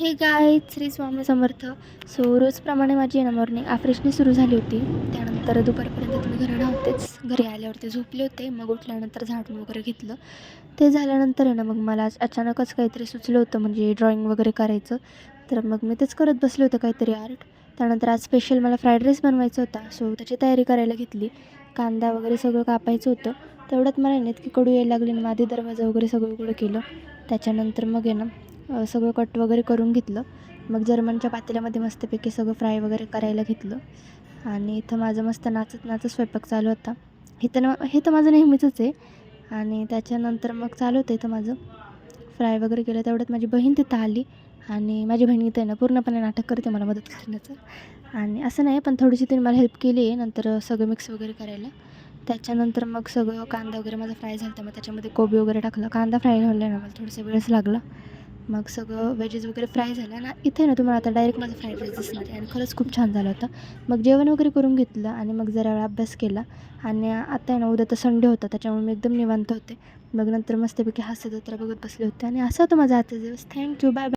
हे गाय श्री स्वामी समर्थ. सो रोजप्रमाणे माझी आहे ना मॉर्निंग आफ्रेशनी सुरू झाली होती. त्यानंतर दुपारपर्यंत तुम्ही घरी नव्हतेच. घरी आल्यावरती झोपले होते. मग उठल्यानंतर झाडून वगैरे घेतलं. ते झाल्यानंतर आहे ना मग मला अचानकच काहीतरी सुचलं होतं, म्हणजे ड्रॉइंग वगैरे करायचं. तर मग मी तेच करत बसले होते, काहीतरी आर्ट. त्यानंतर आज स्पेशल मला फ्राईड राईस बनवायचा होता. सो त्याची तयारी करायला घेतली. कांदा वगैरे सगळं कापायचं होतं. तेवढ्यात मला ना इतकी कडू यायला लागली आणि माझे दरवाजा वगैरे सगळं उघडं केलं. त्याच्यानंतर मग आहे ना सगळं कट वगैरे करून घेतलं. मग जर्मनच्या पातेल्यामध्ये मस्तपैकी सगळं फ्राय वगैरे करायला घेतलं. आणि इथं माझं मस्त नाचत नाचत स्वयंपाक चालू होता. हे तर माझं नेहमीचंच आहे. आणि त्याच्यानंतर मग चालू होतं इथं माझं फ्राय वगैरे केलं. तेवढ्यात माझी बहीण तिथं आली. आणि माझी बहीण इथं आहे ना पूर्णपणे नाटक करते मला मदत करण्याचं. आणि असं नाही, पण थोडीशी तिने मला हेल्प केली आहे नंतर सगळं मिक्स वगैरे करायला. त्याच्यानंतर मग सगळं कांदा वगैरे माझा फ्राय झाला, तर मग त्याच्यामध्ये कोबी वगैरे टाकलं. कांदा फ्राय व्हायला ना मला थोडासा वेळच लागला. मग सगळं वेजेस वगैरे फ्राय झालं ना, इथे ना तुम्हाला आता डायरेक्ट माझा फ्राईड राईस दिसणार आहे. आणि खरंच खूप छान झालं होतं. मग जेवण वगैरे करून घेतलं आणि मग जरा वेळ अभ्यास केला. आणि आता आहे ना उद्या तर संडे होता, त्याच्यामुळे मी एकदम निवांत होते. मग नंतर मस्तपैकी हास्यजत्रा बघत बसले होते. आणि असा होता माझा आजचा दिवस. थँक्यू. Bye bye.